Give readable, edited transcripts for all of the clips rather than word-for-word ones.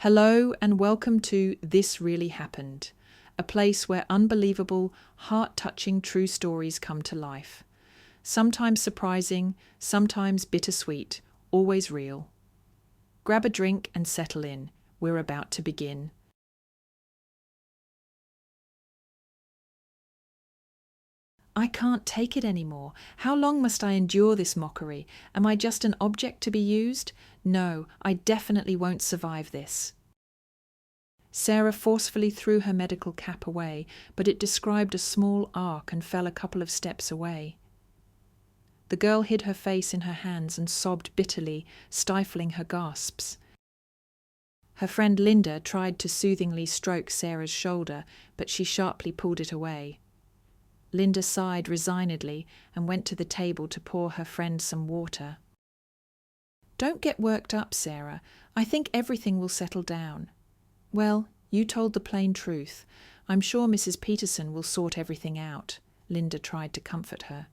Hello and welcome to This Really Happened, a place where unbelievable, heart-touching true stories come to life. Sometimes surprising, sometimes bittersweet, always real. Grab a drink and settle in. We're about to begin. I can't take it anymore. How long must I endure this mockery? Am I just an object to be used? No, I definitely won't survive this. Sarah forcefully threw her medical cap away, but it described a small arc and fell a couple of steps away. The girl hid her face in her hands and sobbed bitterly, stifling her gasps. Her friend Linda tried to soothingly stroke Sarah's shoulder, but she sharply pulled it away. Linda sighed resignedly and went to the table to pour her friend some water. "Don't get worked up, Sarah. I think everything will settle down." "Well, you told the plain truth. I'm sure Mrs. Peterson will sort everything out," Linda tried to comfort her.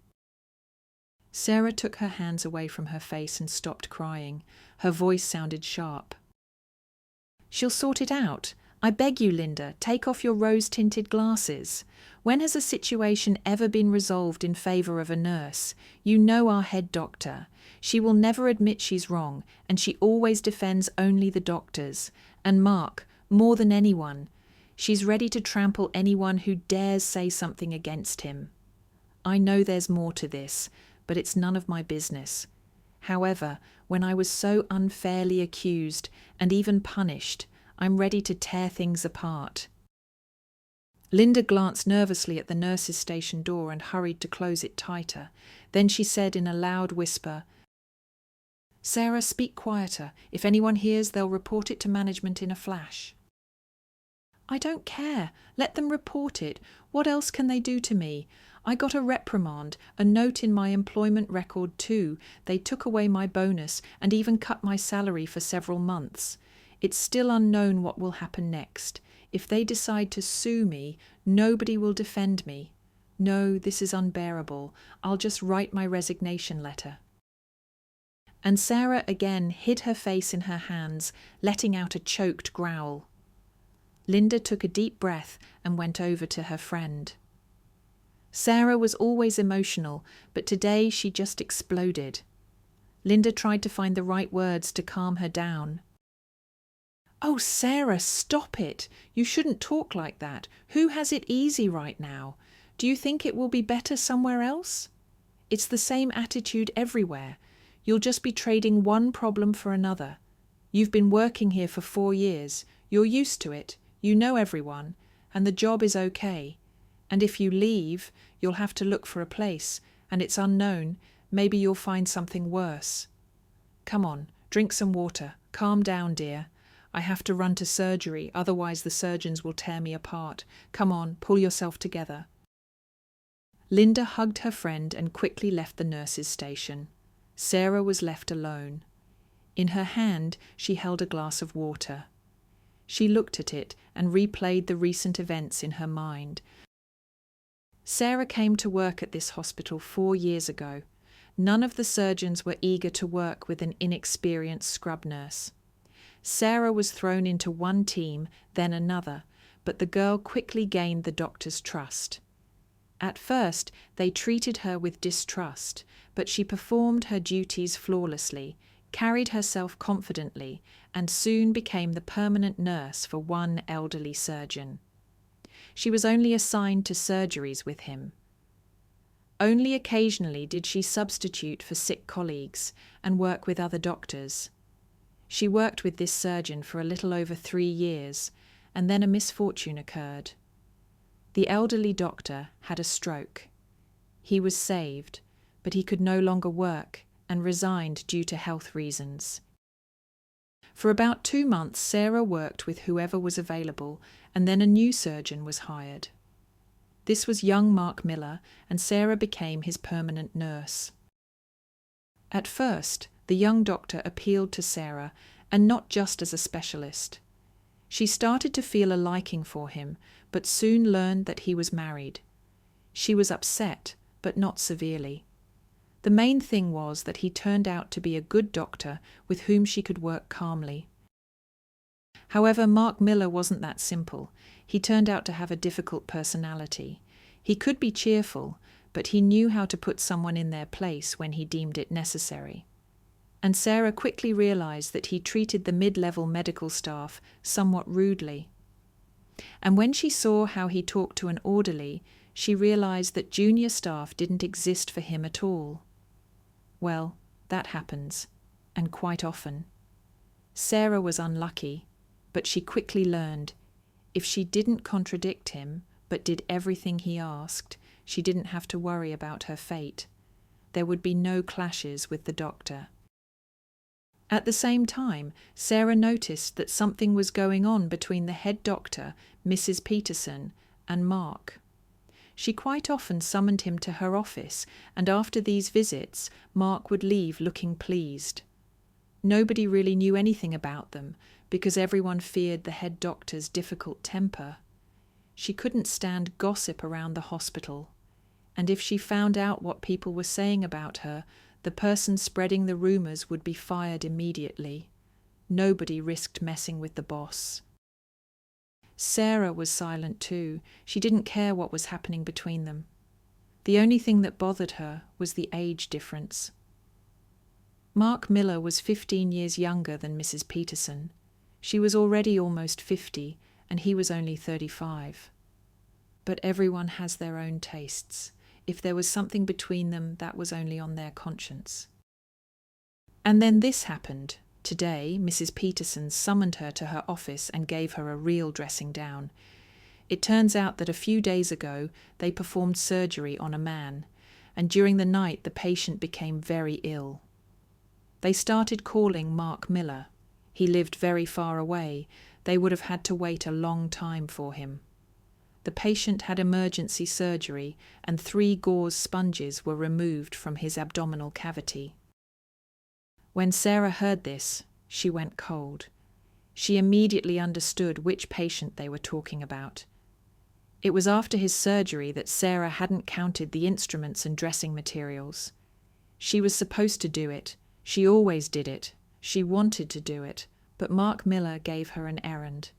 Sarah took her hands away from her face and stopped crying. Her voice sounded sharp. "She'll sort it out. I beg you, Linda, take off your rose-tinted glasses. When has a situation ever been resolved in favour of a nurse? You know our head doctor. She will never admit she's wrong, and she always defends only the doctors. And Mark, more than anyone, she's ready to trample anyone who dares say something against him. I know there's more to this, but it's none of my business. However, when I was so unfairly accused and even punished, I'm ready to tear things apart." Linda glanced nervously at the nurse's station door and hurried to close it tighter. Then she said in a loud whisper, "Sarah, speak quieter. If anyone hears, they'll report it to management in a flash." "I don't care. Let them report it. What else can they do to me? I got a reprimand, a note in my employment record too. They took away my bonus and even cut my salary for several months. It's still unknown what will happen next. If they decide to sue me, nobody will defend me. No, this is unbearable. I'll just write my resignation letter." And Sarah again hid her face in her hands, letting out a choked growl. Linda took a deep breath and went over to her friend. Sarah was always emotional, but today she just exploded. Linda tried to find the right words to calm her down. "Oh, Sarah, stop it. You shouldn't talk like that. Who has it easy right now? Do you think it will be better somewhere else? It's the same attitude everywhere. You'll just be trading one problem for another. You've been working here for 4 years. You're used to it. You know everyone. And the job is okay. And if you leave, you'll have to look for a place. And it's unknown. Maybe you'll find something worse. Come on, drink some water. Calm down, dear. I have to run to surgery, otherwise the surgeons will tear me apart. Come on, pull yourself together." Linda hugged her friend and quickly left the nurse's station. Sarah was left alone. In her hand, she held a glass of water. She looked at it and replayed the recent events in her mind. Sarah came to work at this hospital 4 years ago. None of the surgeons were eager to work with an inexperienced scrub nurse. Sarah was thrown into one team, then another, but the girl quickly gained the doctor's trust. At first, they treated her with distrust, but she performed her duties flawlessly, carried herself confidently, and soon became the permanent nurse for one elderly surgeon. She was only assigned to surgeries with him. Only occasionally did she substitute for sick colleagues and work with other doctors. She worked with this surgeon for a little over 3 years, and then a misfortune occurred. The elderly doctor had a stroke. He was saved, but he could no longer work and resigned due to health reasons. For about 2 months, Sarah worked with whoever was available, and then a new surgeon was hired. This was young Mark Miller, and Sarah became his permanent nurse. At first, the young doctor appealed to Sarah, and not just as a specialist. She started to feel a liking for him, but soon learned that he was married. She was upset, but not severely. The main thing was that he turned out to be a good doctor with whom she could work calmly. However, Mark Miller wasn't that simple. He turned out to have a difficult personality. He could be cheerful, but he knew how to put someone in their place when he deemed it necessary. And Sarah quickly realized that he treated the mid-level medical staff somewhat rudely. And when she saw how he talked to an orderly, she realized that junior staff didn't exist for him at all. Well, that happens, and quite often. Sarah was unlucky, but she quickly learned if she didn't contradict him, but did everything he asked, she didn't have to worry about her fate. There would be no clashes with the doctor. At the same time, Sarah noticed that something was going on between the head doctor, Mrs. Peterson, and Mark. She quite often summoned him to her office, and after these visits, Mark would leave looking pleased. Nobody really knew anything about them, because everyone feared the head doctor's difficult temper. She couldn't stand gossip around the hospital, and if she found out what people were saying about her, the person spreading the rumours would be fired immediately. Nobody risked messing with the boss. Sarah was silent too. She didn't care what was happening between them. The only thing that bothered her was the age difference. Mark Miller was 15 years younger than Mrs. Peterson. She was already almost 50, and he was only 35. But everyone has their own tastes. If there was something between them, that was only on their conscience. And then this happened. Today, Mrs. Peterson summoned her to her office and gave her a real dressing down. It turns out that a few days ago, they performed surgery on a man, and during the night the patient became very ill. They started calling Mark Miller. He lived very far away. They would have had to wait a long time for him. The patient had emergency surgery, and 3 gauze sponges were removed from his abdominal cavity. When Sarah heard this, she went cold. She immediately understood which patient they were talking about. It was after his surgery that Sarah hadn't counted the instruments and dressing materials. She was supposed to do it. She always did it. She wanted to do it, but Mark Miller gave her an errand.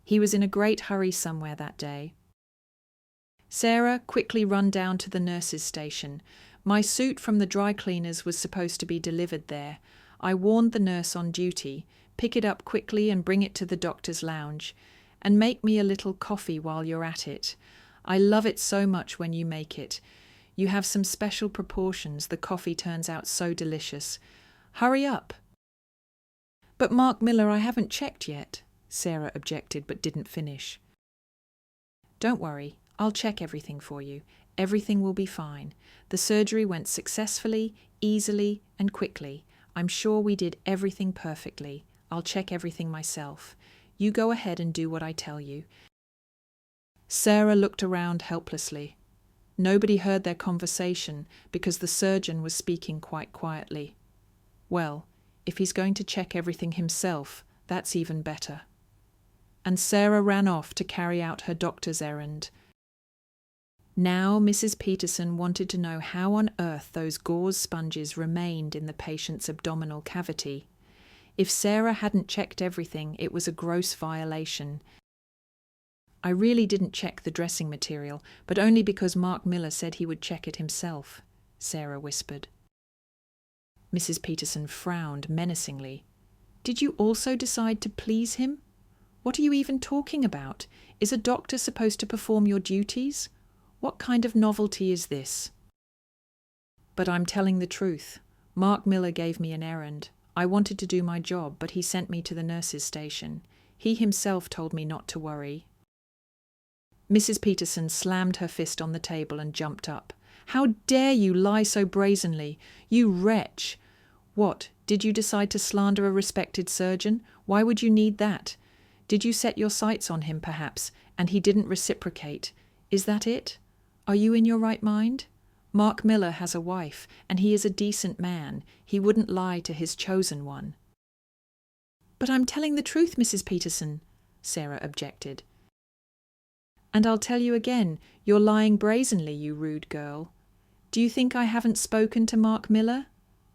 He was in a great hurry somewhere that day. Sarah quickly ran down to the nurse's station. My suit from the dry cleaners was supposed to be delivered there. I warned the nurse on duty, pick it up quickly and bring it to the doctor's lounge. And make me a little coffee while you're at it. I love it so much when you make it. You have some special proportions. The coffee turns out so delicious. Hurry up. But Mark Miller, I haven't checked yet. Sarah objected but didn't finish. Don't worry, I'll check everything for you. Everything will be fine. The surgery went successfully, easily, and quickly. I'm sure we did everything perfectly. I'll check everything myself. You go ahead and do what I tell you. Sarah looked around helplessly. Nobody heard their conversation because the surgeon was speaking quite quietly. Well, if he's going to check everything himself, that's even better. And Sarah ran off to carry out her doctor's errand. Now Mrs. Peterson wanted to know how on earth those gauze sponges remained in the patient's abdominal cavity. If Sarah hadn't checked everything, it was a gross violation. I really didn't check the dressing material, but only because Mark Miller said he would check it himself, Sarah whispered. Mrs. Peterson frowned menacingly. Did you also decide to please him? What are you even talking about? Is a doctor supposed to perform your duties? What kind of novelty is this? But I'm telling the truth. Mark Miller gave me an errand. I wanted to do my job, but he sent me to the nurse's station. He himself told me not to worry. Mrs. Peterson slammed her fist on the table and jumped up. How dare you lie so brazenly? You wretch! What, did you decide to slander a respected surgeon? Why would you need that? Did you set your sights on him, perhaps, and he didn't reciprocate? Is that it? Are you in your right mind? Mark Miller has a wife, and he is a decent man. He wouldn't lie to his chosen one. But I'm telling the truth, Mrs. Peterson, Sarah objected. And I'll tell you again, you're lying brazenly, you rude girl. Do you think I haven't spoken to Mark Miller?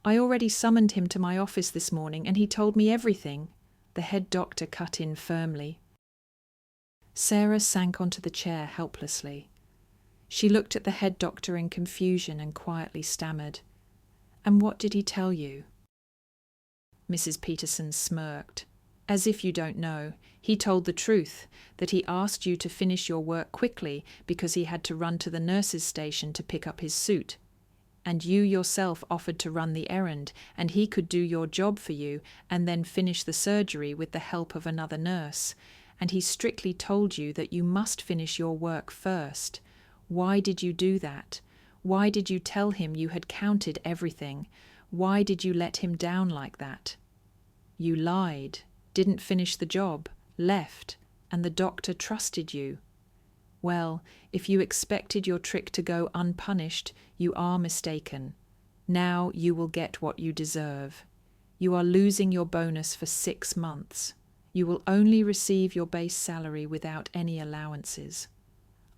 I already summoned him to my office this morning, and he told me everything. the head doctor cut in firmly. Sarah sank onto the chair helplessly. She looked at the head doctor in confusion and quietly stammered, "And what did he tell you?" Mrs. Peterson smirked. "As if you don't know. He told the truth, that he asked you to finish your work quickly because he had to run to the nurse's station to pick up his suit. And you yourself offered to run the errand, and he could do your job for you and then finish the surgery with the help of another nurse. And he strictly told you that you must finish your work first. Why did you do that? Why did you tell him you had counted everything? Why did you let him down like that? You lied, didn't finish the job, left, and the doctor trusted you. Well, if you expected your trick to go unpunished, you are mistaken. Now you will get what you deserve. You are losing your bonus for 6 months. You will only receive your base salary without any allowances.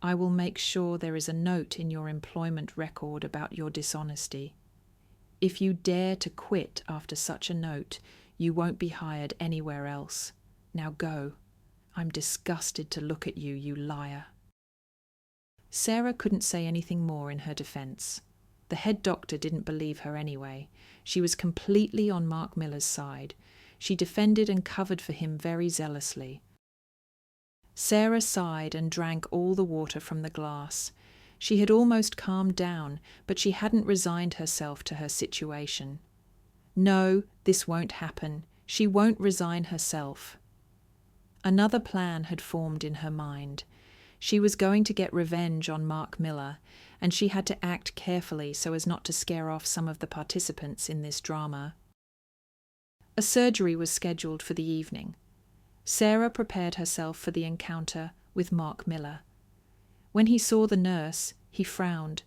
I will make sure there is a note in your employment record about your dishonesty. If you dare to quit after such a note, you won't be hired anywhere else. Now go. I'm disgusted to look at you, you liar." Sarah couldn't say anything more in her defense. The head doctor didn't believe her anyway. She was completely on Mark Miller's side. She defended and covered for him very zealously. Sarah sighed and drank all the water from the glass. She had almost calmed down, but she hadn't resigned herself to her situation. No, this won't happen. She won't resign herself. Another plan had formed in her mind. She was going to get revenge on Mark Miller, and she had to act carefully so as not to scare off some of the participants in this drama. A surgery was scheduled for the evening. Sarah prepared herself for the encounter with Mark Miller. When he saw the nurse, he frowned.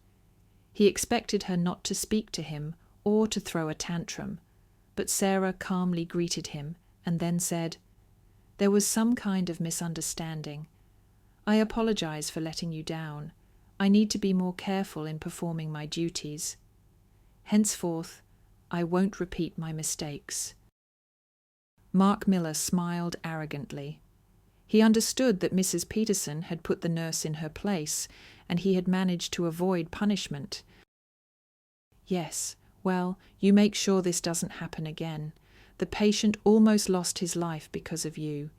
He expected her not to speak to him or to throw a tantrum, but Sarah calmly greeted him and then said, "There was some kind of misunderstanding. I apologize for letting you down. I need to be more careful in performing my duties. Henceforth, I won't repeat my mistakes." Mark Miller smiled arrogantly. He understood that Mrs. Peterson had put the nurse in her place, and he had managed to avoid punishment. "Yes, well, you make sure this doesn't happen again. The patient almost lost his life because of you.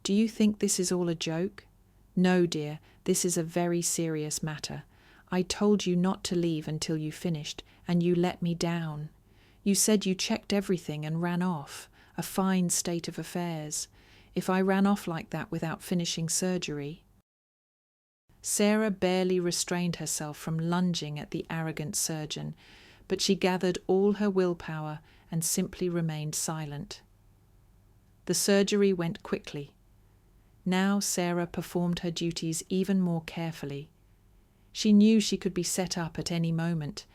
Do you think this is all a joke? No, dear, this is a very serious matter. I told you not to leave until you finished, and you let me down. You said you checked everything and ran off. A fine state of affairs. If I ran off like that without finishing surgery..." Sarah barely restrained herself from lunging at the arrogant surgeon, but she gathered all her willpower and simply remained silent. The surgery went quickly. Now Sarah performed her duties even more carefully. She knew she could be set up at any moment.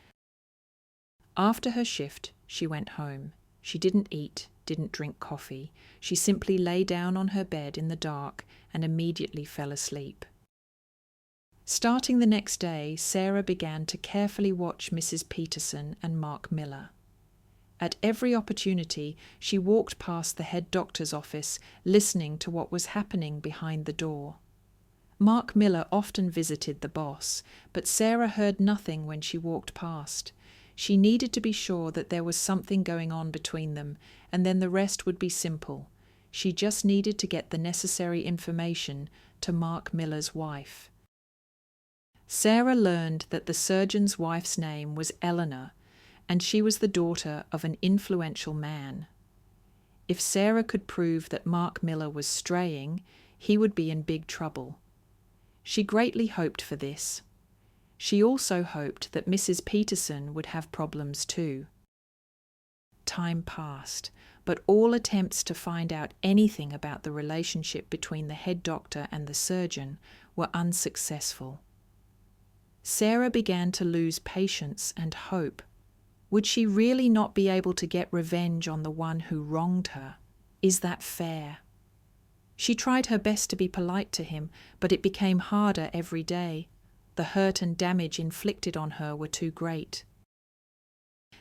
After her shift, she went home. She didn't eat, didn't drink coffee. She simply lay down on her bed in the dark and immediately fell asleep. Starting the next day, Sarah began to carefully watch Mrs. Peterson and Mark Miller. At every opportunity, she walked past the head doctor's office, listening to what was happening behind the door. Mark Miller often visited the boss, but Sarah heard nothing when she walked past. She needed to be sure that there was something going on between them, and then the rest would be simple. She just needed to get the necessary information to Mark Miller's wife. Sarah learned that the surgeon's wife's name was Eleanor, and she was the daughter of an influential man. If Sarah could prove that Mark Miller was straying, he would be in big trouble. She greatly hoped for this. She also hoped that Mrs. Peterson would have problems too. Time passed, but all attempts to find out anything about the relationship between the head doctor and the surgeon were unsuccessful. Sarah began to lose patience and hope. Would she really not be able to get revenge on the one who wronged her? Is that fair? She tried her best to be polite to him, but it became harder every day. The hurt and damage inflicted on her were too great.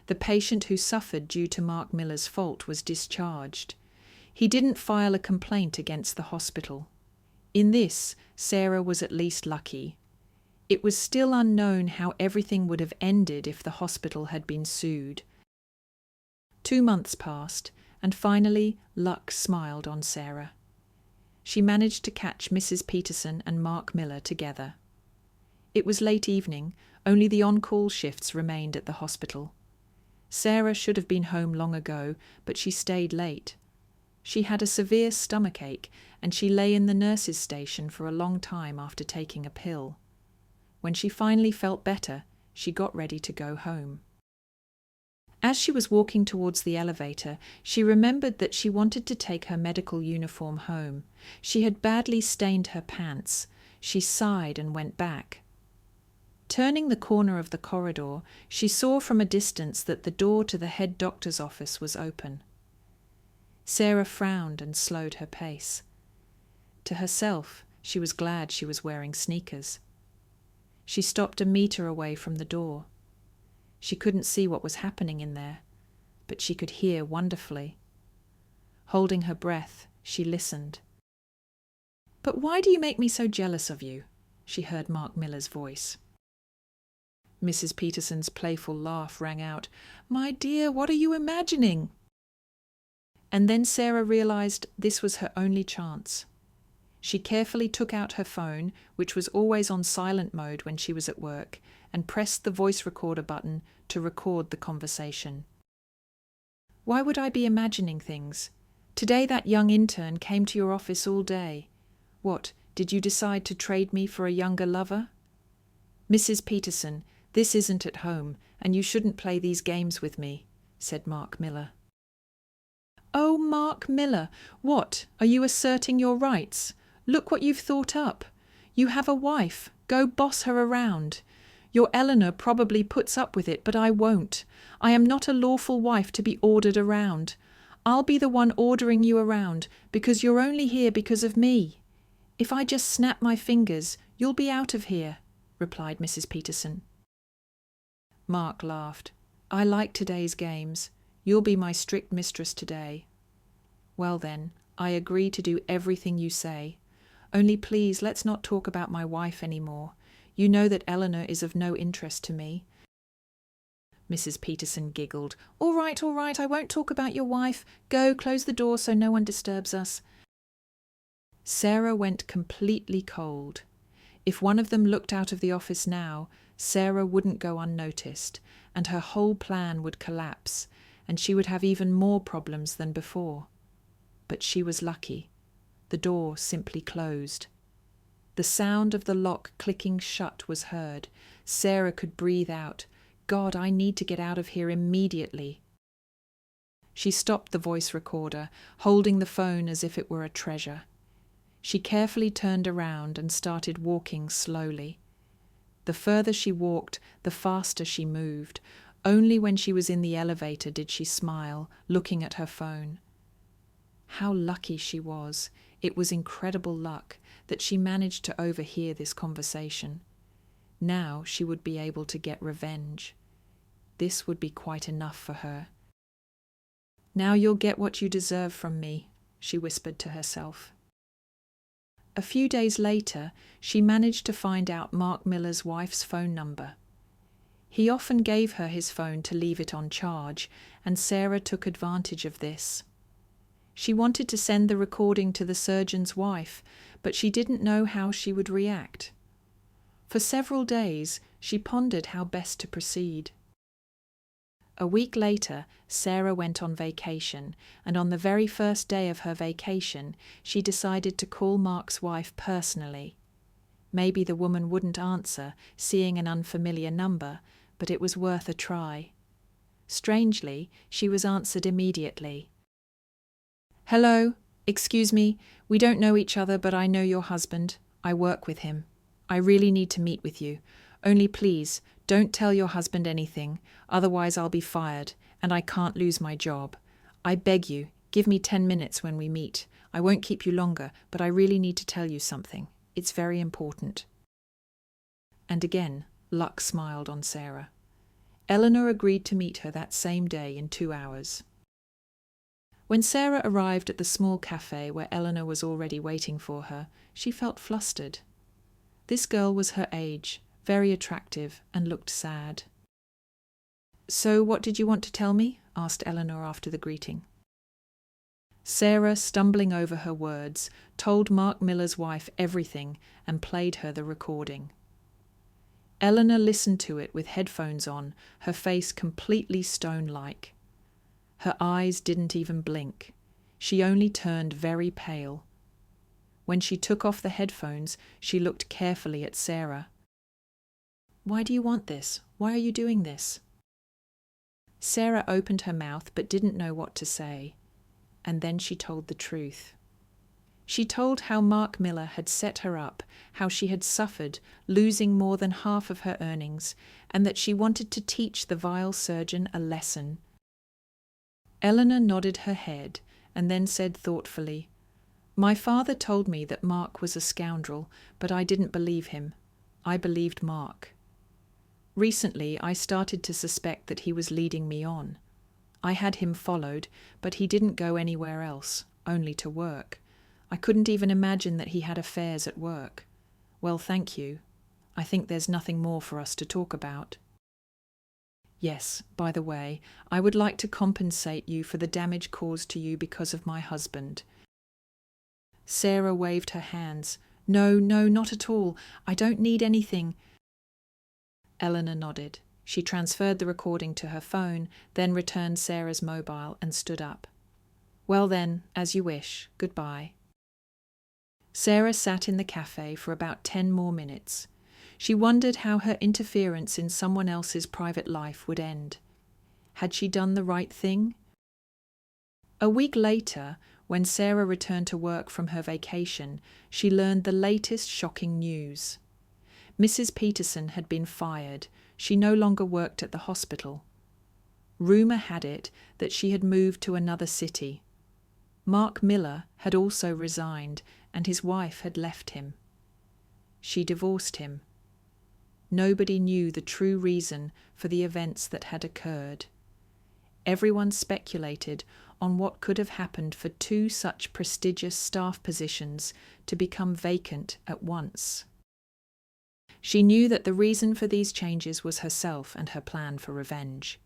The patient who suffered due to Mark Miller's fault was discharged. He didn't file a complaint against the hospital. In this, Sarah was at least lucky. It was still unknown how everything would have ended if the hospital had been sued. 2 months passed, and finally luck smiled on Sarah. She managed to catch Mrs. Peterson and Mark Miller together. It was late evening, only the on-call shifts remained at the hospital. Sarah should have been home long ago, but she stayed late. She had a severe stomachache, and she lay in the nurse's station for a long time after taking a pill. When she finally felt better, she got ready to go home. As she was walking towards the elevator, she remembered that she wanted to take her medical uniform home. She had badly stained her pants. She sighed and went back. Turning the corner of the corridor, she saw from a distance that the door to the head doctor's office was open. Sarah frowned and slowed her pace. To herself, she was glad she was wearing sneakers. She stopped a meter away from the door. She couldn't see what was happening in there, but she could hear wonderfully. Holding her breath, she listened. "But why do you make me so jealous of you?" she heard Mark Miller's voice. Mrs. Peterson's playful laugh rang out. "My dear, what are you imagining?" And then Sarah realized this was her only chance. She carefully took out her phone, which was always on silent mode when she was at work, and pressed the voice recorder button to record the conversation. "Why would I be imagining things? Today that young intern came to your office all day. What, did you decide to trade me for a younger lover? Mrs. Peterson, this isn't at home, and you shouldn't play these games with me," said Mark Miller. "Oh, Mark Miller, what, are you asserting your rights? Look what you've thought up. You have a wife, go boss her around. Your Eleanor probably puts up with it, but I won't. I am not a lawful wife to be ordered around. I'll be the one ordering you around, because you're only here because of me. If I just snap my fingers, you'll be out of here," replied Mrs. Peterson. Mark laughed. "I like today's games. You'll be my strict mistress today." "Well then, I agree to do everything you say. Only please, let's not talk about my wife anymore. You know that Eleanor is of no interest to me." Mrs. Peterson giggled. All right, I won't talk about your wife. Go, close the door so no one disturbs us." Sarah went completely cold. If one of them looked out of the office now, Sarah wouldn't go unnoticed, and her whole plan would collapse, and she would have even more problems than before. But she was lucky. The door simply closed. The sound of the lock clicking shut was heard. Sarah could breathe out. "God, I need to get out of here immediately." She stopped the voice recorder, holding the phone as if it were a treasure. She carefully turned around and started walking slowly. The further she walked, the faster she moved. Only when she was in the elevator did she smile, looking at her phone. How lucky she was. It was incredible luck that she managed to overhear this conversation. Now she would be able to get revenge. This would be quite enough for her. "Now you'll get what you deserve from me," she whispered to herself. A few days later, she managed to find out Mark Miller's wife's phone number. He often gave her his phone to leave it on charge, and Sarah took advantage of this. She wanted to send the recording to the surgeon's wife, but she didn't know how she would react. For several days, she pondered how best to proceed. A week later, Sarah went on vacation, and on the very first day of her vacation, she decided to call Mark's wife personally. Maybe the woman wouldn't answer, seeing an unfamiliar number, but it was worth a try. Strangely, she was answered immediately. "Hello, excuse me, we don't know each other, but I know your husband. I work with him. I really need to meet with you. Only please, don't tell your husband anything, otherwise I'll be fired, and I can't lose my job. I beg you, give me 10 minutes when we meet. I won't keep you longer, but I really need to tell you something. It's very important." And again, luck smiled on Sarah. Eleanor agreed to meet her that same day in 2 hours. When Sarah arrived at the small cafe where Eleanor was already waiting for her, she felt flustered. This girl was her age, very attractive, and looked sad. "So what did you want to tell me?" asked Eleanor after the greeting. Sarah, stumbling over her words, told Mark Miller's wife everything and played her the recording. Eleanor listened to it with headphones on, her face completely stone-like. Her eyes didn't even blink. She only turned very pale. When she took off the headphones, she looked carefully at Sarah. "Why do you want this? Why are you doing this?" Sarah opened her mouth but didn't know what to say. And then she told the truth. She told how Mark Miller had set her up, how she had suffered, losing more than half of her earnings, and that she wanted to teach the vile surgeon a lesson. Eleanor nodded her head and then said thoughtfully, "My father told me that Mark was a scoundrel, but I didn't believe him. I believed Mark. Recently, I started to suspect that he was leading me on. I had him followed, but he didn't go anywhere else, only to work. I couldn't even imagine that he had affairs at work. Well, thank you. I think there's nothing more for us to talk about. Yes, by the way, I would like to compensate you for the damage caused to you because of my husband." Sarah waved her hands. No, not at all. I don't need anything." Eleanor nodded. She transferred the recording to her phone, then returned Sarah's mobile and stood up. "Well then, as you wish. Goodbye." Sarah sat in the cafe for about 10 more minutes. She wondered how her interference in someone else's private life would end. Had she done the right thing? A week later, when Sarah returned to work from her vacation, she learned the latest shocking news. Mrs. Peterson had been fired. She no longer worked at the hospital. Rumour had it that she had moved to another city. Mark Miller had also resigned, and his wife had left him. She divorced him. Nobody knew the true reason for the events that had occurred. Everyone speculated on what could have happened for 2 such prestigious staff positions to become vacant at once. She knew that the reason for these changes was herself and her plan for revenge.